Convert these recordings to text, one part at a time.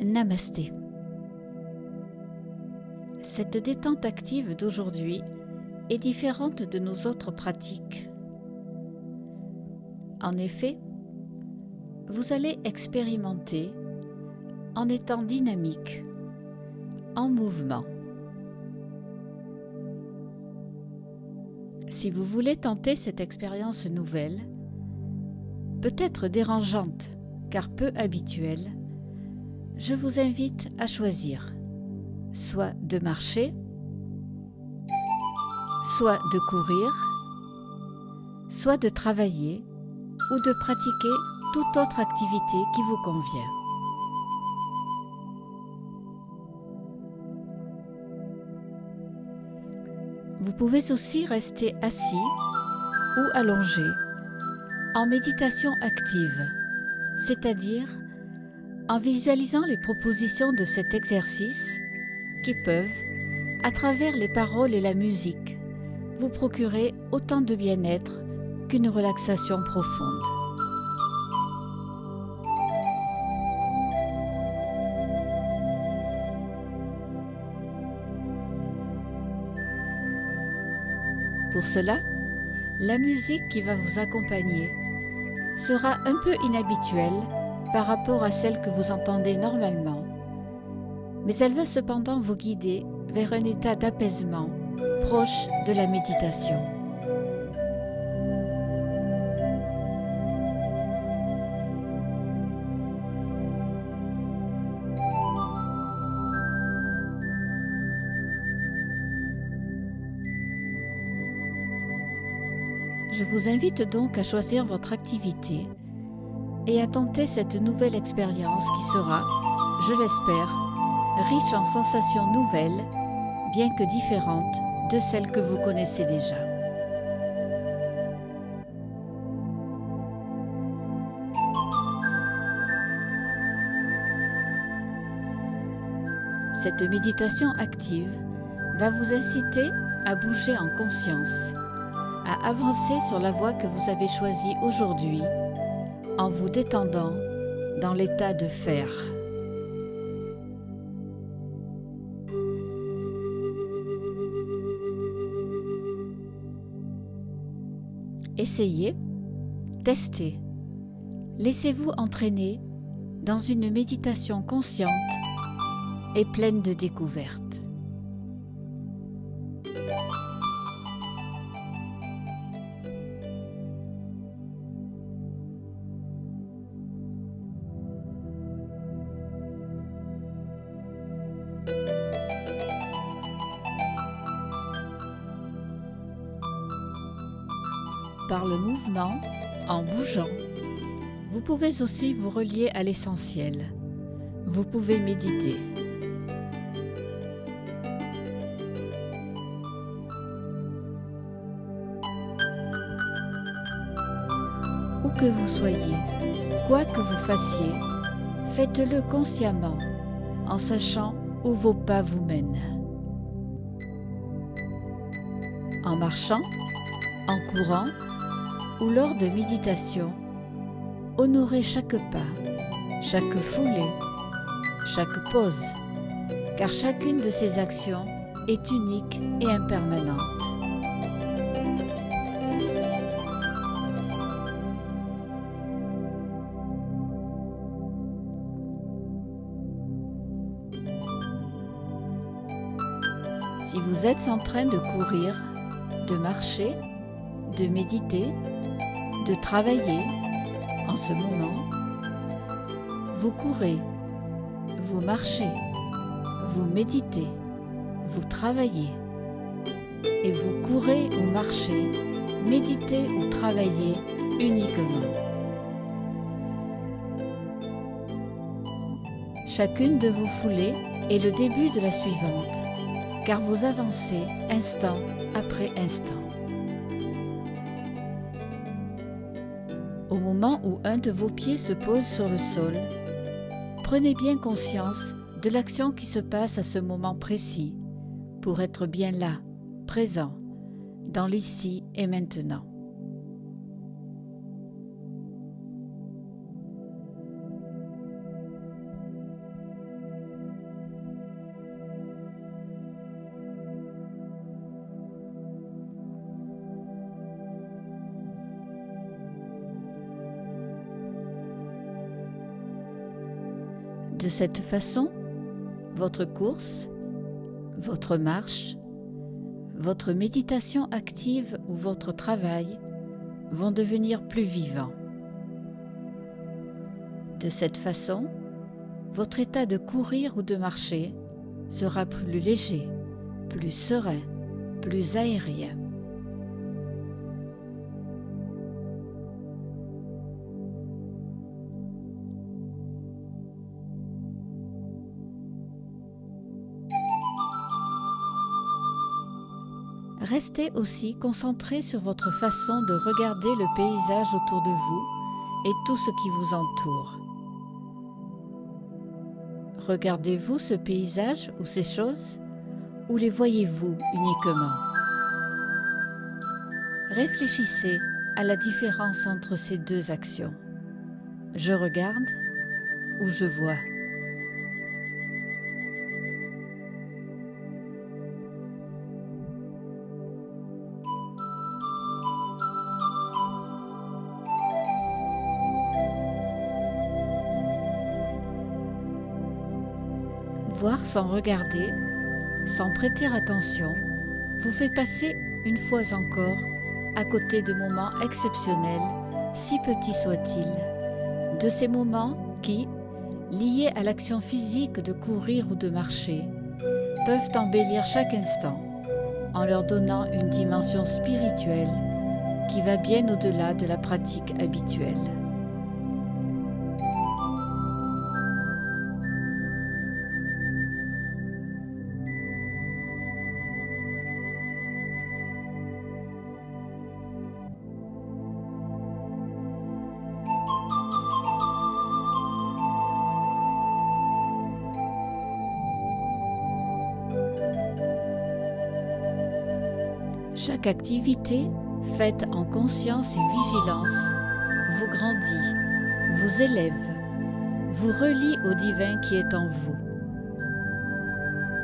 Namasté. Cette détente active d'aujourd'hui est différente de nos autres pratiques. En effet, vous allez expérimenter en étant dynamique, en mouvement. Si vous voulez tenter cette expérience nouvelle, peut-être dérangeante car peu habituelle, je vous invite à choisir soit de marcher, soit de courir, soit de travailler ou de pratiquer toute autre activité qui vous convient. Vous pouvez aussi rester assis ou allongé en méditation active, c'est-à-dire en visualisant les propositions de cet exercice qui peuvent, à travers les paroles et la musique, vous procurer autant de bien-être qu'une relaxation profonde. Pour cela, la musique qui va vous accompagner sera un peu inhabituelle par rapport à celle que vous entendez normalement, mais elle va cependant vous guider vers un état d'apaisement proche de la méditation. Je vous invite donc à choisir votre activité et à tenter cette nouvelle expérience qui sera, je l'espère, riche en sensations nouvelles, bien que différentes de celles que vous connaissez déjà. Cette méditation active va vous inciter à bouger en conscience, à avancer sur la voie que vous avez choisie aujourd'hui en vous détendant dans l'état de faire. Essayez, testez, laissez-vous entraîner dans une méditation consciente et pleine de découvertes. Par le mouvement, en bougeant, vous pouvez aussi vous relier à l'essentiel. Vous pouvez méditer. Où que vous soyez, quoi que vous fassiez, faites-le consciemment, en sachant où vos pas vous mènent. En marchant, en courant, ou lors de méditation, honorez chaque pas, chaque foulée, chaque pause, car chacune de ces actions est unique et impermanente. Si vous êtes en train de courir, de marcher, de méditer, de travailler en ce moment, vous courez, vous marchez, vous méditez, vous travaillez, et vous courez ou marchez, méditez ou travaillez uniquement. Chacune de vos foulées est le début de la suivante, car vous avancez instant après instant. Au moment où un de vos pieds se pose sur le sol, prenez bien conscience de l'action qui se passe à ce moment précis pour être bien là, présent, dans l'ici et maintenant. De cette façon, votre course, votre marche, votre méditation active ou votre travail vont devenir plus vivants. De cette façon, votre état de courir ou de marcher sera plus léger, plus serein, plus aérien. Restez aussi concentré sur votre façon de regarder le paysage autour de vous et tout ce qui vous entoure. Regardez-vous ce paysage ou ces choses, ou les voyez-vous uniquement? Réfléchissez à la différence entre ces deux actions. Je regarde ou je vois. Voir sans regarder, sans prêter attention, vous fait passer une fois encore à côté de moments exceptionnels, si petits soient-ils, de ces moments qui, liés à l'action physique de courir ou de marcher, peuvent embellir chaque instant en leur donnant une dimension spirituelle qui va bien au-delà de la pratique habituelle. Chaque activité faite en conscience et vigilance vous grandit, vous élève, vous relie au divin qui est en vous.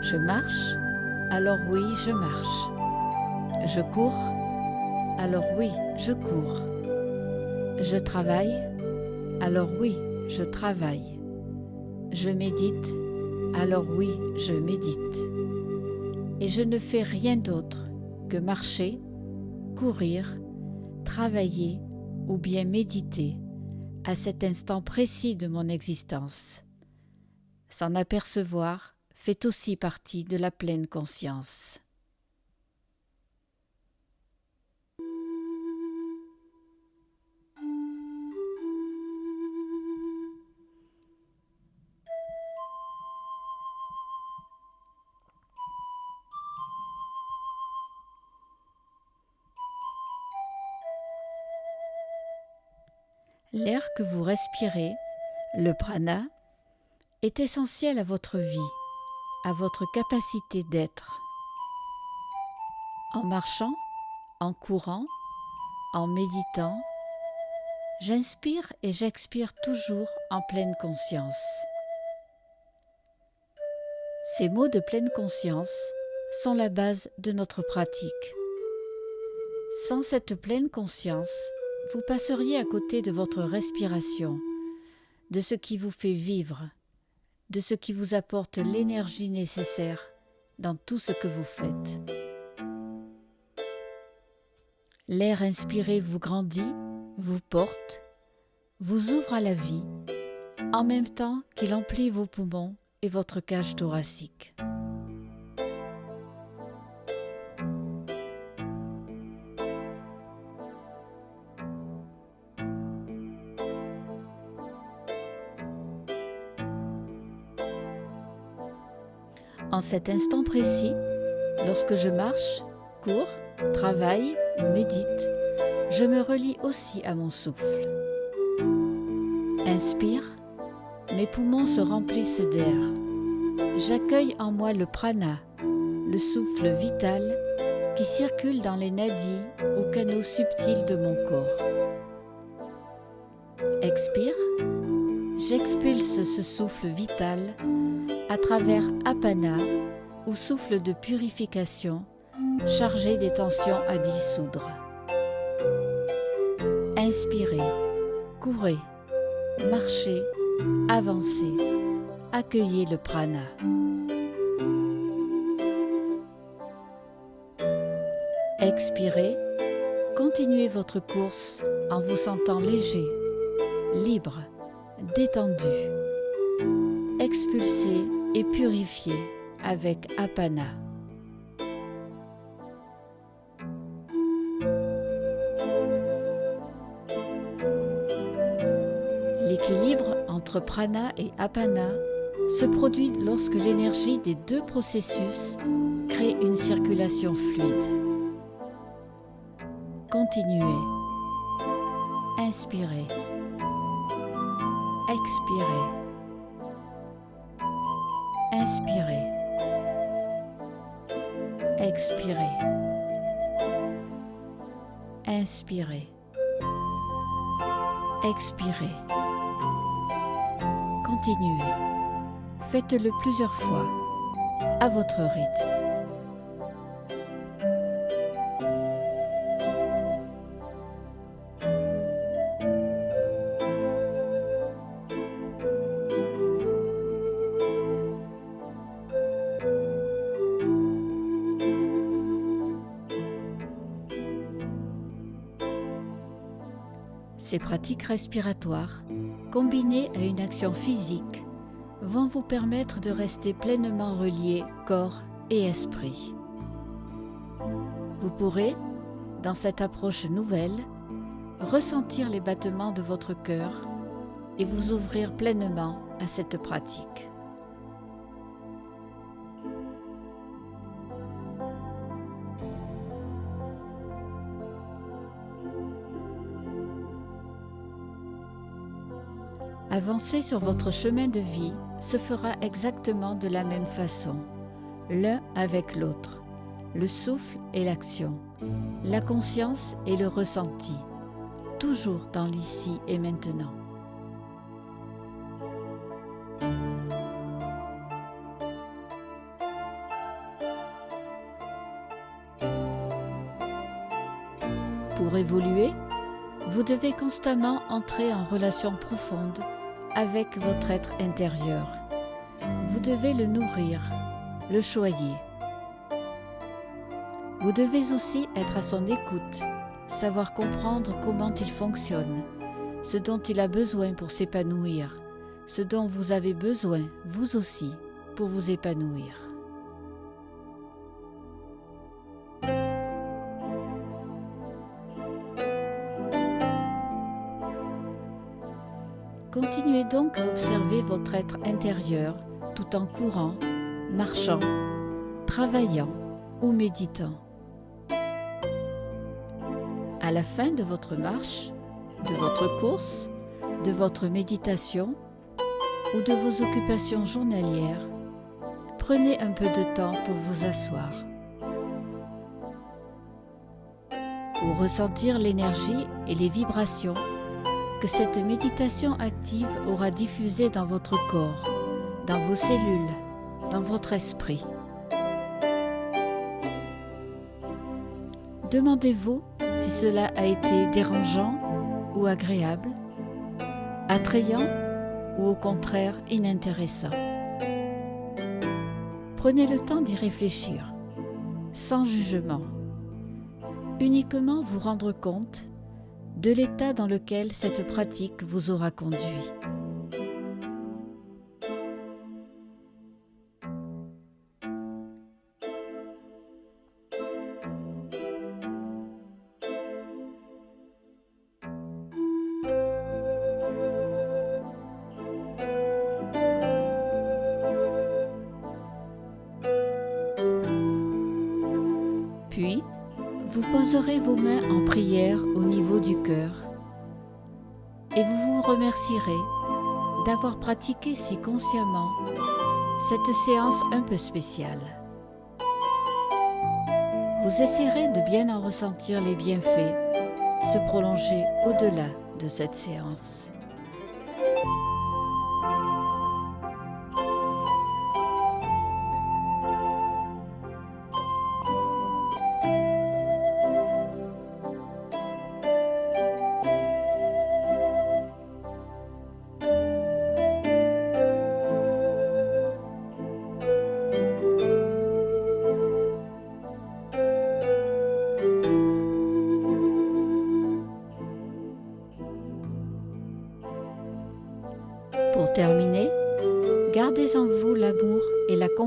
Je marche, alors oui, je marche. Je cours, alors oui, je cours. Je travaille, alors oui, je travaille. Je médite, alors oui, je médite. Et je ne fais rien d'autre que marcher, courir, travailler ou bien méditer à cet instant précis de mon existence. S'en apercevoir fait aussi partie de la pleine conscience. L'air que vous respirez, le prana, est essentiel à votre vie, à votre capacité d'être. En marchant, en courant, en méditant, j'inspire et j'expire toujours en pleine conscience. Ces mots de pleine conscience sont la base de notre pratique. Sans cette pleine conscience, vous passeriez à côté de votre respiration, de ce qui vous fait vivre, de ce qui vous apporte l'énergie nécessaire dans tout ce que vous faites. L'air inspiré vous grandit, vous porte, vous ouvre à la vie, en même temps qu'il emplit vos poumons et votre cage thoracique. En cet instant précis, lorsque je marche, cours, travaille ou médite, je me relie aussi à mon souffle. Inspire, mes poumons se remplissent d'air. J'accueille en moi le prana, le souffle vital qui circule dans les nadis ou canaux subtils de mon corps. Expire, j'expulse ce souffle vital à travers apana ou souffle de purification chargé des tensions à dissoudre. Inspirez, courez, marchez, avancez accueillez le prana. Expirez, continuez votre course en vous sentant léger, libre, détendu. Expulsez et purifiez avec apana. L'équilibre entre prana et apana se produit lorsque l'énergie des deux processus crée une circulation fluide. Continuez. Inspirez. Expirez. Inspirez. Expirez. Inspirez. Expirez. Continuez. Faites-le plusieurs fois, à votre rythme. Ces pratiques respiratoires, combinées à une action physique, vont vous permettre de rester pleinement relié corps et esprit. Vous pourrez, dans cette approche nouvelle, ressentir les battements de votre cœur et vous ouvrir pleinement à cette pratique. Avancer sur votre chemin de vie se fera exactement de la même façon, l'un avec l'autre, le souffle et l'action, la conscience et le ressenti, toujours dans l'ici et maintenant. Pour évoluer, vous devez constamment entrer en relation profonde avec votre être intérieur. Vous devez le nourrir, le choyer. Vous devez aussi être à son écoute, savoir comprendre comment il fonctionne, ce dont il a besoin pour s'épanouir, ce dont vous avez besoin, vous aussi, pour vous épanouir. Continuez donc à observer votre être intérieur tout en courant, marchant, travaillant ou méditant. À la fin de votre marche, de votre course, de votre méditation ou de vos occupations journalières, prenez un peu de temps pour vous asseoir. Pour ressentir l'énergie et les vibrations que cette méditation active aura diffusé dans votre corps, dans vos cellules, dans votre esprit. Demandez-vous si cela a été dérangeant ou agréable, attrayant ou au contraire inintéressant. Prenez le temps d'y réfléchir, sans jugement. Uniquement vous rendre compte de l'état dans lequel cette pratique vous aura conduit. Puis, vous poserez vos mains en prière au niveau du cœur et vous vous remercierez d'avoir pratiqué si consciemment cette séance un peu spéciale. Vous essaierez de bien en ressentir les bienfaits, se prolonger au-delà de cette séance.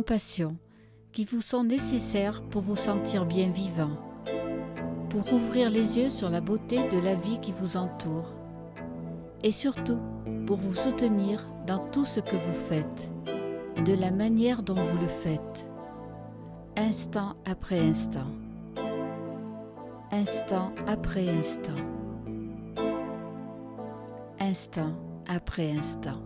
passions qui vous sont nécessaires pour vous sentir bien vivant, pour ouvrir les yeux sur la beauté de la vie qui vous entoure et surtout pour vous soutenir dans tout ce que vous faites, de la manière dont vous le faites, instant après instant, instant après instant, instant après instant.